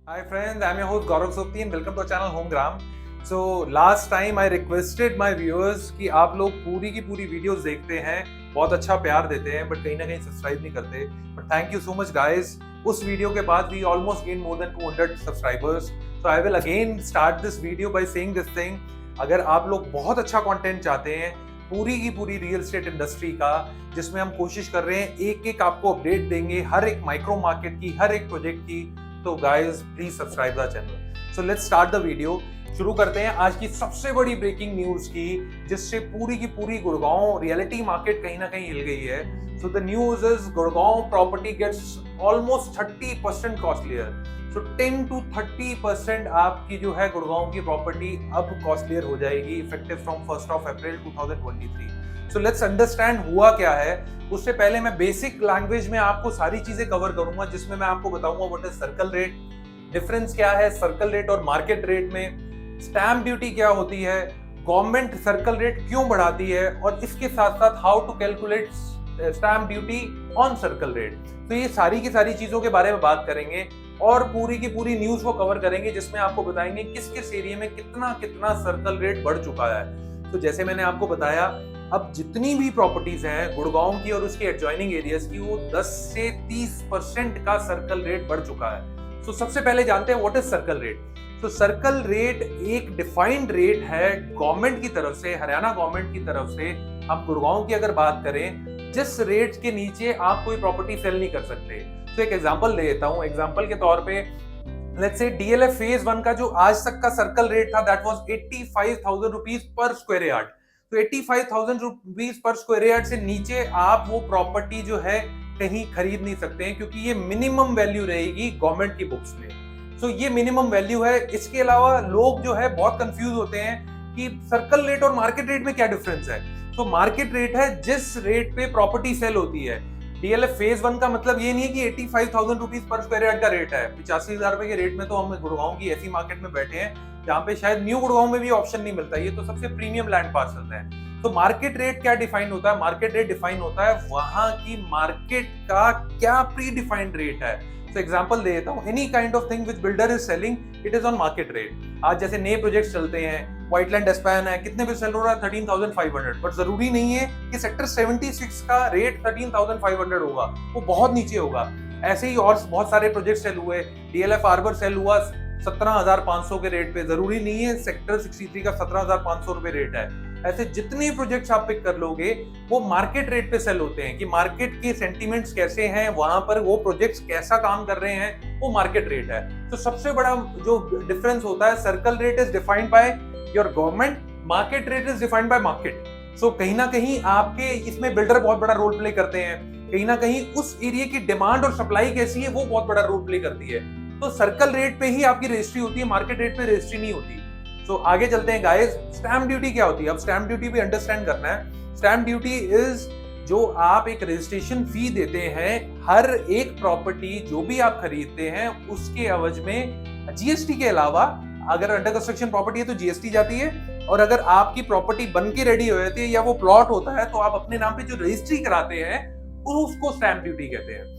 Hi friends, I'm your host Gaurav Sopti and welcome to our channel Homegram. So last time I requested my viewers कि आप लोग पूरी की पूरी videos देखते हैं, बहुत अच्छा प्यार देते हैं, बट कहीं ना कहीं सब्सक्राइब नहीं करते. But thank you so much guys. उस वीडियो के बाद we almost gained more than 200 subscribers. So I will again start this video by saying this thing. अगर आप लोग बहुत अच्छा कंटेंट चाहते हैं पूरी की पूरी रियल एस्टेट इंडस्ट्री का, जिसमें हम कोशिश कर रहे हैं एक एक आपको अपडेट देंगे हर एक माइक्रो मार्केट की, हर एक प्रोजेक्ट की, तो guys please subscribe the channel. So let's start the video. शुरू करते हैं आज की सबसे बड़ी ब्रेकिंग न्यूज की, जिससे पूरी की पूरी गुड़गांव रियलिटी मार्केट कहीं ना कहीं हिल गई है. So the news is Gurgaon property gets almost 30% costlier. So 10 to 30% आपकी जो है गुड़गांव की प्रॉपर्टी अब कॉस्टलियर हो जाएगी effective from 1 April 2023. So let's understand हुआ क्या है. उससे पहले मैं बेसिक लैंग्वेज में आपको सारी चीजें कवर करूंगा, जिसमें मैं आपको बताऊंगा what is circle rate, difference क्या है सर्कल रेट और मार्केट रेट में, स्टैम्प ड्यूटी क्या होती है, गवर्नमेंट सर्कल रेट क्यों बढ़ाती है, और इसके साथ साथ how to calculate stamp duty on circle rate. तो ये सारी की सारी चीजों के बारे में बात करेंगे और पूरी की पूरी न्यूज को कवर करेंगे, जिसमें आपको बताएंगे किस किस एरिया में कितना कितना सर्कल रेट बढ़ चुका है. तो जैसे मैंने आपको बताया, अब जितनी भी प्रॉपर्टीज हैं गुड़गांव की और उसके एडजॉइनिंग एरियाज की, वो 10 से 30% का सर्कल रेट बढ़ चुका है. तो सबसे पहले जानते हैं व्हाट इज सर्कल रेट. तो सर्कल रेट एक डिफाइंड रेट है गवर्नमेंट की तरफ से, हरियाणा गवर्नमेंट की तरफ से. हम गुड़गांव की अगर बात करें, जिस रेट के नीचे आप कोई प्रॉपर्टी सेल नहीं कर सकते. तो एक एग्जांपल ले लेता हूं. एग्जांपल के तौर पे लेट्स से डीएलएफ फेज 1 का जो आज तक का सर्कल रेट था, दैट वाज 85,000 रुपीस पर स्क्वायर यार्ड. तो 85,000 रुपीस पर स्क्वायर यार्ड से नीचे आप वो प्रॉपर्टी जो है कहीं खरीद नहीं सकते हैं, क्योंकि ये मिनिमम वैल्यू रहेगी गवर्नमेंट की बुक्स में. सो ये मिनिमम वैल्यू है. इसके अलावा लोग जो है बहुत कंफ्यूज होते हैं कि सर्कल रेट और मार्केट रेट में क्या डिफरेंस है. तो मार्केट रेट है जिस रेट पे प्रॉपर्टी सेल होती है. डीएलएफ फेज 1 का मतलब ये नहीं है कि 85,000 रुपीस पर स्क्वायर यार्ड का रेट है. 85,000 रुपए के रेट में तो हम गुड़गांव की ऐसी मार्केट में बैठे हैं जहाँ पे शायद न्यू गुड़गांव में भी ऑप्शन नहीं मिलता. ये तो सबसे प्रीमियम लैंड पार्सल है. तो मार्केट रेट क्या डिफाइन होता है. मार्केट रेट डिफाइन होता है वहां की मार्केट का क्या प्री डिफाइंड रेट है. तो एग्जांपल दे देता हूं. Any kind of thing which builder is selling, it is on market rate. आज जैसे नए प्रोजेक्ट्स चलते हैं, व्हाइटलैंड एस्पैन है, कितने पे सेल हो रहा है 13,500. बट जरूरी नहीं है कि सेक्टर 76 का रेट 13,500 होगा, वो बहुत नीचे होगा. ऐसे ही और बहुत सारे प्रोजेक्ट सेल हुए. डीएलएफ आर्बर सेल हुआ 17,500 के रेट पे. जरूरी नहीं है सेक्टर 63 का 17,500 रुपए रेट है. ऐसे जितने प्रोजेक्ट्स आप पिक कर लोगे वो मार्केट रेट पे सेल होते हैं, कि मार्केट के सेंटीमेंट्स कैसे हैं, वहां पर वो प्रोजेक्ट्स कैसा काम कर रहे हैं, वो मार्केट रेट है. तो सबसे बड़ा जो डिफरेंस होता है, circle rate is defined by your government, market rate is defined by market. So कहीं ना कहीं आपके इसमें बिल्डर बहुत बड़ा रोल प्ले करते हैं. कहीं ना कहीं उस एरिया की डिमांड और सप्लाई कैसी है वो बहुत बड़ा रोल प्ले करती है. तो सर्कल रेट पे ही आपकी रजिस्ट्री होती है, मार्केट रेट पे रजिस्ट्री नहीं होती. तो आगे चलते हैं गाइस. स्टैम्प ड्यूटी क्या होती है. अब स्टैम्प ड्यूटी भी अंडरस्टैंड करना है. स्टैम्प ड्यूटी इज जो आप एक रजिस्ट्रेशन फी देते हैं हर एक प्रॉपर्टी जो भी आप खरीदते हैं उसके एवज में. जीएसटी के अलावा अगर अंडर कंस्ट्रक्शन प्रॉपर्टी है तो जीएसटी जाती है, और अगर आपकी प्रॉपर्टी बन के रेडी हो जाती है या वो प्लॉट होता है तो आप अपने नाम पे जो रजिस्ट्री कराते हैं उसको स्टैम्प ड्यूटी कहते हैं.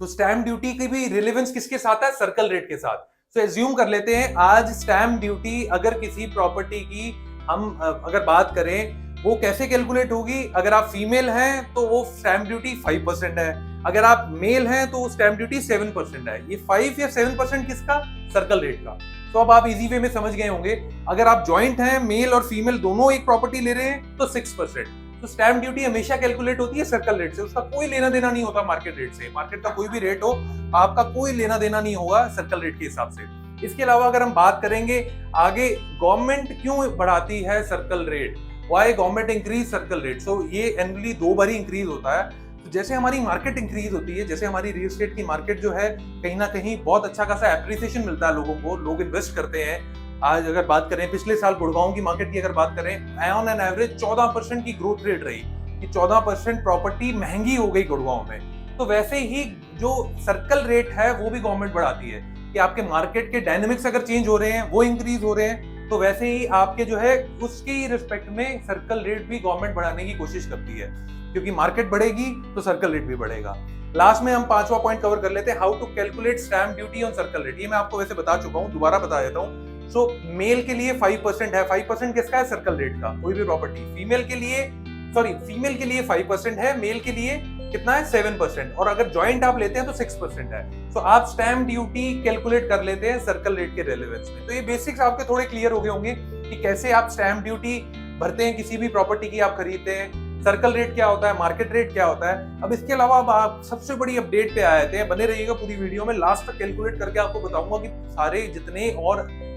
तो स्टैम्प ड्यूटी की भी रिलेवेंस किसके साथ है, सर्कल रेट के साथ. तो एज्यूम कर लेते हैं आज स्टैम्प ड्यूटी अगर किसी प्रॉपर्टी की हम अगर बात करें, वो कैसे कैलकुलेट होगी. अगर आप फीमेल हैं तो वो स्टैम्प ड्यूटी 5% है, अगर आप मेल हैं तो स्टैम्प ड्यूटी 7% है. ये 5 या 7% किसका, सर्कल रेट का. तो अब आप इजी वे में समझ गए होंगे. अगर आप ज्वाइंट हैं, मेल और फीमेल दोनों एक प्रॉपर्टी ले रहे हैं तो 6%. तो स्टैम्प ड्यूटी हमेशा कैलकुलेट होती है सर्कल रेट से. उसका कोई लेना देना नहीं होता मार्केट रेट से. मार्केट का कोई भी रेट हो, आपका कोई लेना देना नहीं होगा सर्कल रेट के हिसाब से. इसके अलावा अगर हम बात करेंगे आगे, गवर्नमेंट क्यों बढ़ाती है circle rate, why government increase circle rate. So ये एनुअली 2 बार इंक्रीज होता है. तो जैसे हमारी मार्केट इंक्रीज होती है, जैसे हमारी रियल एस्टेट की मार्केट जो है कहीं ना कहीं बहुत अच्छा खासा एप्रिसिएशन मिलता है लोगों को, लोग इन्वेस्ट करते हैं. आज अगर बात करें पिछले साल गुड़गांव की मार्केट की अगर बात करें, ऑन एन एवरेज 14% की ग्रोथ रेट रही, कि 14% प्रॉपर्टी महंगी हो गई गुड़गांव में. तो वैसे ही जो सर्कल रेट है वो भी गवर्नमेंट बढ़ाती है, कि आपके मार्केट के डायनेमिक्स अगर चेंज हो रहे हैं, वो इंक्रीज हो रहे हैं, तो वैसे ही आपके जो है उसके ही रिस्पेक्ट में सर्कल रेट भी गवर्नमेंट बढ़ाने की कोशिश करती है, क्योंकि मार्केट बढ़ेगी तो सर्कल रेट भी बढ़ेगा. लास्ट में हम 5वां पॉइंट कवर कर लेते हैं, how to calculate stamp duty on circle rate. ये मैं आपको वैसे बता चुका हूँ, दोबारा बता देता हूँ। सो मेल के लिए 5% है, 5% किसका है? सर्कल रेट का, कोई भी प्रॉपर्टी। फीमेल के लिए 5% है, मेल के लिए कितना है? 7%, और अगर ज्वाइंट आप लेते हैं तो 6% है। सो आप स्टैम्प ड्यूटी कैलकुलेट कर लेते हैं सर्कल रेट के रेलेवेंस में। तो ये बेसिक्स आपके थोड़े क्लियर हो गए होंगे कि कैसे आप स्टैम्प ड्यूटी भरते हैं किसी भी प्रॉपर्टी की आप खरीदते हैं, सर्कल रेट क्या होता है, मार्केट रेट क्या होता है। अब इसके अलावा अब आप सबसे बड़ी अपडेट पे आए थे, बने रहिएगा पूरी वीडियो में, लास्ट तक कैलकुलेट करके आपको बताऊंगा कि सारे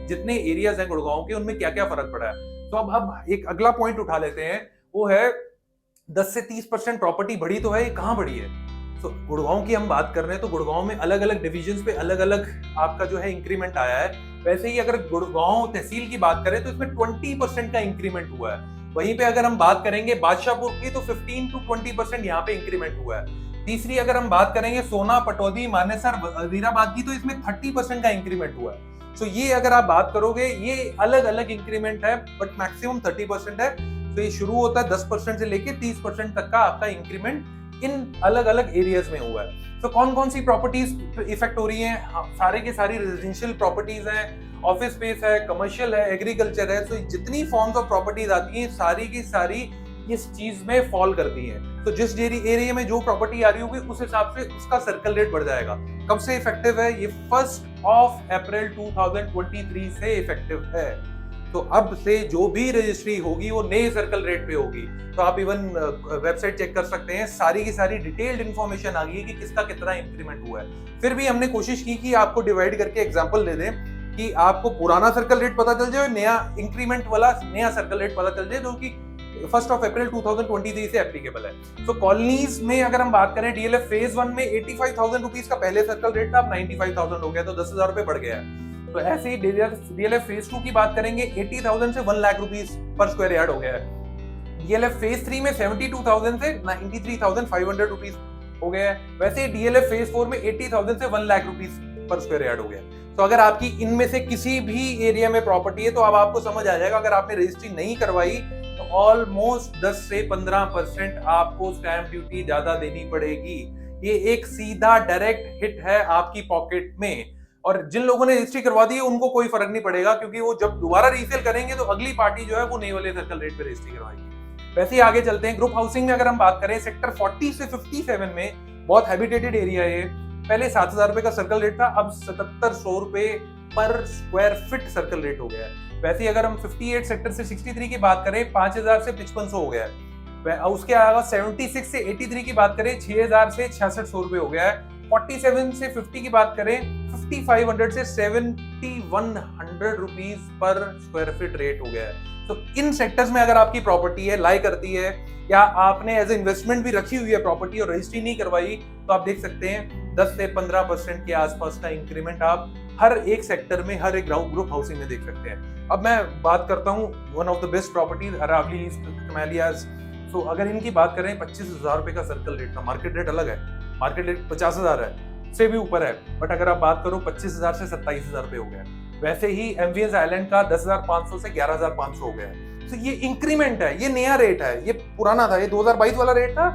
जितने एरियाज हैं गुड़गांव के, उनमें क्या क्या फर्क पड़ा है। तो अब एक अगला पॉइंट उठा लेते हैं, वो है 10 से 30% प्रॉपर्टी बढ़ी तो है, ये कहाँ बढ़ी है? तो गुड़गांव की हम बात कर रहे हैं तो गुड़गांव में अलग अलग डिविजन्स पे अलग अलग आपका जो है इंक्रीमेंट आया है। वैसे ही अगर गुड़गांव तहसील की बात करें तो इसमें 20% का इंक्रीमेंट हुआ है। वहीं पे अगर हम बात करेंगे बादशाहपुर की तो 15 to 20% यहाँ पे इंक्रीमेंट हुआ है। तीसरी अगर हम बात करेंगे सोना, पटौदी, मानेसर, वजीराबाद की, तो इसमें 30% का इंक्रीमेंट हुआ है। तो ये अगर आप बात करोगे, ये अलग अलग इंक्रीमेंट है, बट मैक्सिमम 30% है। तो ये शुरू होता है 10% से लेके 30% तक का आपका इंक्रीमेंट इन अलग अलग एरियाज में हुआ है। तो कौन कौन सी प्रॉपर्टीज इफेक्ट हो रही हैं? सारे के सारी रेजिडेंशियल प्रॉपर्टीज हैं, ऑफिस स्पेस है, कमर्शियल है, एग्रीकल्चर है। तो जितनी फॉर्म्स ऑफ प्रॉपर्टीज आती हैं सारी की सारी इस चीज में फॉल करती हैं। तो जिस एरिया में जो प्रॉपर्टी आ रही होगी उस हिसाब से उसका सर्कल रेट बढ़ जाएगा। कब से इफेक्टिव है? ये 1 अप्रैल 2023 से इफेक्टिव है। तो अब से जो भी रजिस्ट्री होगी वो नए सर्कल रेट पे होगी। तो आप इवन वेबसाइट चेक कर सकते हैं, सारी की सारी डिटेल्ड इन्फॉर्मेशन आ गई है कि किसका कितना इंक्रीमेंट हुआ है। फिर भी हमने कोशिश की कि आपको डिवाइड करके एग्जांपल दे दें कि आपको पुराना सर्कल रेट पता चल जाए, नया इंक्रीमेंट वाला नया सर्कल रेट पता चल जाए, जो कि 1 अप्रैल 2023 से एप्लीकेबल है। तो कॉलोनीज में अगर हम बात करें, डीएलएफ फेज 1 में 85,000 रुपीज का पहले सर्कल रेट था, अब 95,000 हो गया, तो 10,000 रुपए बढ़ गया है। तो ऐसे ही डीएलएफ फेज 2 की बात करेंगे, 80,000 से 1 लाख रुपीस पर स्क्वायर यार्ड हो गया है। डीएलएफ फेज 3 में 72,000 से 93,500 रुपीस हो गया है। वैसे डीएलएफ फेज 4 में 80,000 से 1 लाख रुपीस पर स्क्वायर यार्ड हो गया। तो अगर आपकी इनमें से किसी भी एरिया में प्रॉपर्टी है तो अब आपको समझ आ जाएगा, अगर आपने रजिस्ट्री नहीं करवाई तो ऑलमोस्ट 10 से 15% आपको स्टैंप ड्यूटी ज्यादा देनी पड़ेगी। ये एक सीधा डायरेक्ट हिट है आपकी पॉकेट में। और जिन लोगों ने रजिस्ट्री करवा दी है उनको कोई फर्क नहीं पड़ेगा, क्योंकि वो जब दोबारा रीसेल करेंगे तो अगली पार्टी जो है वो नए वाले सर्कल रेट पे रजिस्ट्री करवाएगी। वैसे ही आगे चलते हैं, ग्रुप हाउसिंग में अगर हम बात करें, सेक्टर 40 से 57 में बहुत हैबिटेटेड एरिया है। पहले 7,000 रुपए का सर्कल रेट था, अब 7,700 रुपए पर स्क्वायर फीट सर्कल रेट हो गया है। वैसे ही अगर हम 58 सेक्टर से 63 की बात करें, 5,000 से 5500 हो गया है। उसके अलावा 76 से 83 की बात करें, 6,000 से 6,600 रुपए हो गया है। 47 से 50 की बात करें, 5,500 से 7,100 rupees per square feet rate हो गया है। तो इन सेक्टर्स में अगर आपकी प्रॉपर्टी है, लाई करती है, या आपने एज ए इन्वेस्टमेंट भी रखी हुई है प्रॉपर्टी और रजिस्ट्री नहीं करवाई, तो आप देख सकते हैं 10 से 15% के आसपास का इंक्रीमेंट आप हर एक सेक्टर में, हर एक ग्रुप हाउसिंग में देख सकते हैं। अब मैं बात करता हूँ one of the best properties, Aravali Camellias. तो अगर इनकी बात करें, 25,000 रुपए का सर्कल रेट था, मार्केट रेट अलग है, मार्केट रेट 50,000 है, से भी ऊपर है, बट अगर आप बात करो 25,000 से 27,000 रुपए हो गया। वैसे ही एमवीएस आइलैंड का 10,500 से 11,500 हो गया है। तो ये इंक्रीमेंट है, ये नया रेट है, ये पुराना था, ये 2022 वाला रेट था।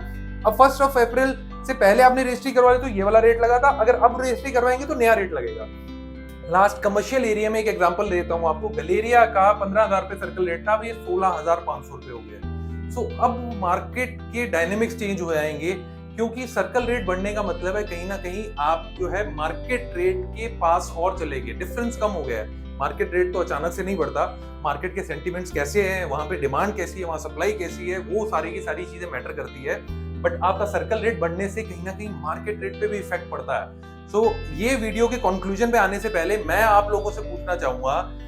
अब 1 अप्रैल से पहले आपने रजिस्ट्री करवाई तो ये वाला रेट लगा था, अगर अब रजिस्ट्री करवाएंगे तो नया रेट लगेगा। लास्ट कमर्शियल एरिया में एक एग्जांपल देता हूं आपको, गलेरिया का 15,000 रुपए सर्कल रेट था, अब ये 16,500 रुपए हो गया। सो अब मार्केट के डायनेमिक्स चेंज हो जाएंगे, क्योंकि सर्कल रेट बढ़ने का मतलब है कहीं ना कहीं आप जो है मार्केट रेट के पास और चले गए, डिफरेंस कम हो गया है। मार्केट रेट तो अचानक से नहीं बढ़ता, मार्केट के सेंटिमेंट्स कैसे हैं, वहां पे डिमांड कैसी है, वहां सप्लाई कैसी है, वो सारी की सारी चीजें मैटर करती है। बट आपका सर्कल रेट बढ़ने से कहीं ना कहीं मार्केट रेट पे भी इफेक्ट पड़ता है। सो ये वीडियो के कंक्लूजन पे आने से पहले मैं आप लोगों से पूछना चाहूंगा,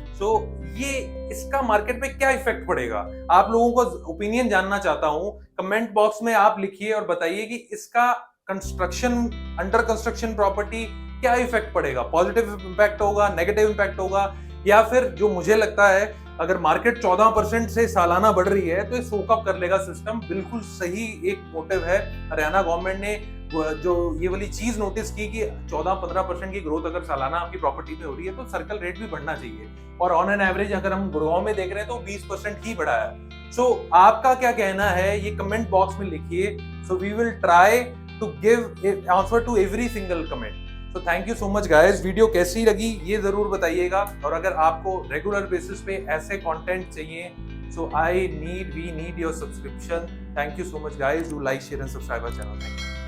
ये इसका मार्केट में क्या इफेक्ट पड़ेगा? आप लोगों को ओपिनियन जानना चाहता हूं। कमेंट बॉक्स में आप लिखिए और बताइए कि इसका कंस्ट्रक्शन, अंडर कंस्ट्रक्शन प्रॉपर्टी क्या इफेक्ट पड़ेगा, पॉजिटिव इंपैक्ट होगा, नेगेटिव इंपैक्ट होगा, या फिर जो मुझे लगता है अगर मार्केट 14% से सालाना बढ़ रही है तो ये सोक अप कर लेगा सिस्टम। बिल्कुल सही एक मोटिव है। हरियाणा गवर्नमेंट ने जो ये वाली चीज नोटिस की कि 14-15% की ग्रोथ अगर सालाना आपकी प्रॉपर्टी में हो रही है तो सर्कल रेट भी बढ़ना चाहिए, और ऑन एन एवरेज अगर हम गुड़गांव में देख रहे हैं तो 20% ही बढ़ा है। सो आपका क्या कहना है ये कमेंट बॉक्स में लिखिए। So we will try to give answer to every single comment. So thank you so much guys. Video कैसी लगी ये जरूर बताइएगा, और अगर आपको रेगुलर बेसिस पे ऐसे कंटेंट चाहिए, so we need your subscription. Thank you so much guys. Do like, share and subscribe our channel. Thank you.